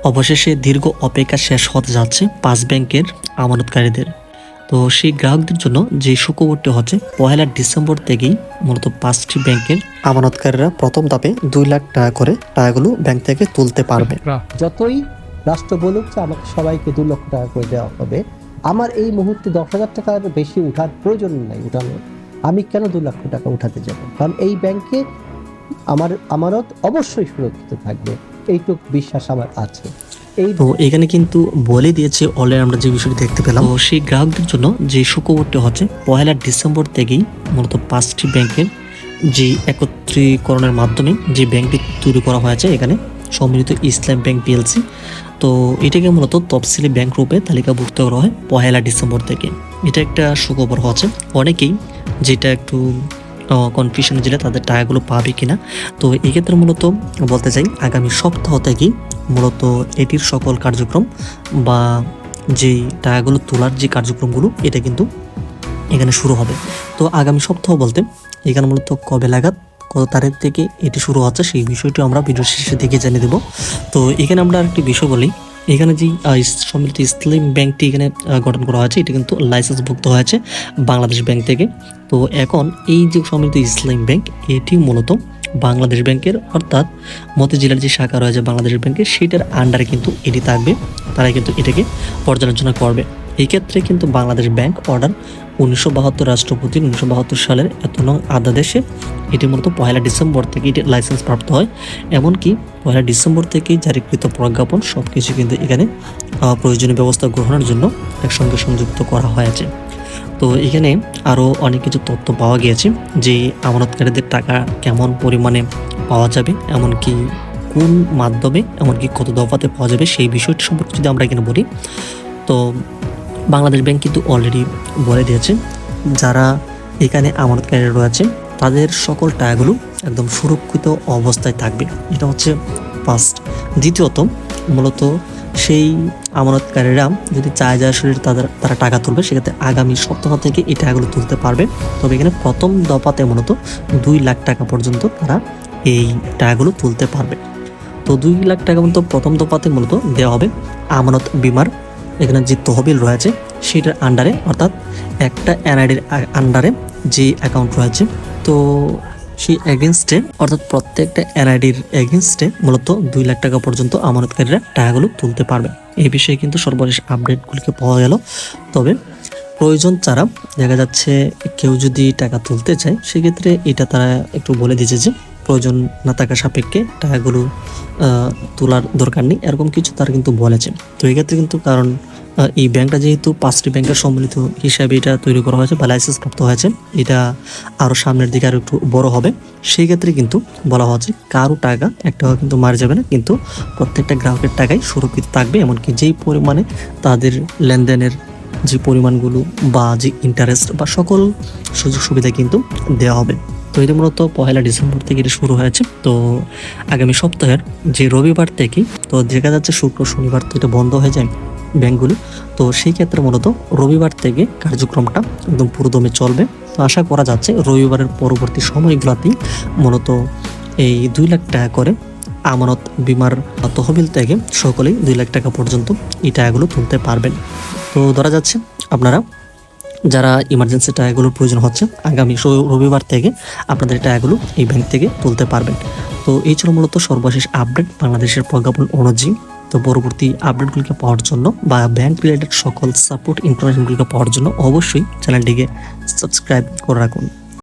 অবশেষে দীর্ঘ অপেক্ষা শেষ হতে যাচ্ছে 5 ব্যাংকের আমানতকারীদের। তো সেই গ্রাহকদের জন্য যে সুখবরটি হচ্ছে 1 ডিসেম্বর থেকেই মূলত 5টি ব্যাংকের আমানতকারীরা প্রথম ধাপে 2 লাখ টাকা করে টাকাগুলো ব্যাংক থেকে তুলতে পারবে। যতই রাষ্ট্র বলুক যে আমাকে সবাইকে 2 লক্ষ টাকা করে দেওয়া হবে, আমার এই মুহূর্তে 10,000 টাকার বেশি উঠার প্রয়োজন নাই। উঠানোর আমি কেন 2 লক্ষ টাকা উঠাতে যাব? কারণ এই ব্যাংকে আমার আমানত অবশ্যই সুরক্ষিত থাকবে, এইটুকু বিশ্বাস আমার আছে। তো এখানে কিন্তু বলে দিয়েছে অলরেডি, আমরা যে বিষয়টি দেখতে পেলাম। তো সেই গ্রাহকদের জন্য যে সুখবরটি হচ্ছে 1 ডিসেম্বর থেকেই মূলত 5টি ব্যাংকের যে একত্রীকরণের মাধ্যমে যে ব্যাংকটি তৈরি করা হয়েছে এখানে সম্মিলিত ইসলাম ব্যাংক পিএলসি, তো এটাকে মূলত তফসিলি ব্যাংক রূপে তালিকাভুক্ত করা হয় 1 ডিসেম্বর থেকে। এটা একটা সুখবর হচ্ছে। অনেকেই যেটা একটু কনফিউশন ছিল তাদের টাকাগুলো পাবে কিনা, তো এক্ষেত্রে মূলত বলতে চাই আগামী সপ্তাহ থেকেই মূলত এটির সকল কার্যক্রম বা যেই টাকাগুলো তোলার যে কার্যক্রমগুলো এটা কিন্তু এখানে শুরু হবে। তো আগামী সপ্তাহ বলতে এখানে মূলত কবে লাগাত কত তারিখ থেকে এটি শুরু হচ্ছে সেই বিষয়টি আমরা ভিডিও শেষে থেকে জানিয়ে দেবো। তো এখানে আমরা আরেকটি বিষয় বলি, এখানে যে সম্মিলিত ইসলাম ব্যাংকটি এখানে গঠন করা হয়েছে এটা কিন্তু লাইসেন্সভুক্ত হয়েছে বাংলাদেশ ব্যাংক থেকে। তো এখন এই যে সম্মিলিত ইসলাম ব্যাংক এটি মূলত বাংলাদেশ ব্যাংকের অর্থাৎ মতিঝিলের যে শাখা রয়েছে বাংলাদেশ ব্যাংকের সেটার আন্ডারে কিন্তু এটি থাকবে, তারা কিন্তু এটাকে পর্যালোচনা করবে। এই ক্ষেত্রে কিন্তু বাংলাদেশ ব্যাংক অর্ডার 1972 রাষ্ট্রপতি 1972 সালের 1 নং আদেশে এটি মূলত 1 ডিসেম্বর থেকে এটি লাইসেন্স প্রাপ্ত হয়। এমনকি 1 ডিসেম্বর থেকেই জারিকৃত প্রজ্ঞাপন সব কিছু কিন্তু এখানে প্রয়োজনীয় ব্যবস্থা গ্রহণের জন্য একসঙ্গে সংযুক্ত করা হয়েছে। তো এখানে আরও অনেক কিছু তথ্য পাওয়া গিয়েছে যে আমানতকারীদের টাকা কেমন পরিমাণে পাওয়া যাবে, এমনকি কোন মাধ্যমে, এমনকি কত দফাতে পাওয়া যাবে সেই বিষয়টি সম্পর্কে যদি আমরা এখানে বলি, তো বাংলাদেশ ব্যাংক কিন্তু অলরেডি বলে দিয়েছে যারা এখানে আমানতকারী রয়েছে তাদের সকল টাকাগুলো একদম সুরক্ষিত অবস্থায় থাকবে। এটা হচ্ছে ফার্স্ট। দ্বিতীয়ত মূলত সেই আমানতকারীরা যদি চায় যায় আসলে তারা টাকা তুলবে, সেক্ষেত্রে আগামী সপ্তাহ থেকে এই টাকাগুলো তুলতে পারবে। তবে এখানে প্রথম দফাতে মূলত 2 লাখ টাকা পর্যন্ত তারা এই টাকাগুলো তুলতে পারবে। তো 2 লাখ টাকা পর্যন্ত প্রথম দফাতে মূলত দেওয়া হবে আমানত বিমার এখানে যে তহবিল রয়েছে সেটার আন্ডারে, অর্থাৎ একটা এনআইডির আন্ডারে যে অ্যাকাউন্ট রয়েছে, তো সেই এগেনস্টে অর্থাৎ প্রত্যেকটা এনআইডির এগেনস্টে মূলত 2 লাখ টাকা পর্যন্ত আমানতকারীরা টাকাগুলো তুলতে পারবে। এই বিষয়ে কিন্তু সর্বশেষ আপডেটগুলিকে পাওয়া গেল। তবে প্রয়োজন ছাড়া দেখা যাচ্ছে কেউ যদি টাকা তুলতে চায় সেক্ষেত্রে এটা তারা একটু বলে দিয়েছে যে প্রয়োজন না থাকা সাপেক্ষে টাকাগুলো তোলার দরকার নেই, এরকম কিছু তারা কিন্তু বলেছে। তো এক্ষেত্রে কিন্তু কারণ এই ব্যাংকটা যেহেতু 5টি ব্যাংকের সম্মিলিত হিসাবে এটা তৈরি করা হয়েছে বা লাইসেন্স প্রাপ্ত হয়েছে, এটা আরও সামনের দিকে আরও একটু বড় হবে। সেই ক্ষেত্রে কিন্তু বলা হচ্ছে কারো টাকা একটাও কিন্তু মারা যাবে না, কিন্তু প্রত্যেকটা গ্রাহকের টাকাই সুরক্ষিত থাকবে। এমনকি যেই পরিমাণে তাদের লেনদেনের যে পরিমাণগুলো বা যে ইন্টারেস্ট বা সকল সুযোগ সুবিধা কিন্তু দেওয়া হবে। তো এটা মূলত 1 ডিসেম্বর থেকে এটা শুরু হয়েছে। তো আগামী সপ্তাহের যে রবিবার থেকে, তো দেখা যাচ্ছে শুক্র শনিবার তো এটা বন্ধ হয়ে যায় ব্যাংকগুলো, তো সেই ক্ষেত্রে মূলত রবিবার থেকে কার্যক্রমটা একদম পুরোদমে চলবে। তো আশা করা যাচ্ছে রবিবারের পরবর্তী সময়গুলোতেই মূলত এই 2 লাখ টাকা করে আমানত বিমার তহবিল থেকে সকলেই 2 লাখ টাকা পর্যন্ত এই টাকাগুলো তুলতে পারবেন। তো ধরা যাচ্ছে আপনারা যারা ইমার্জেন্সি টাকাগুলোর প্রয়োজন হচ্ছে আগামী রবিবার থেকে আপনাদের টাকাগুলো এই ব্যাংক থেকে তুলতে পারবেন। তো এই ছিল মূলত সর্বশেষ আপডেট বাংলাদেশের প্রজ্ঞাপন অনুযায়ী। তো পরবর্তী আপডেটগুলিকে পাওয়ার জন্য বা ব্যাংক রিলেটেড সকল সাপোর্ট ইনফরমেশনগুলিকে পাওয়ার জন্য অবশ্যই চ্যানেলটিকে সাবস্ক্রাইব করে রাখুন।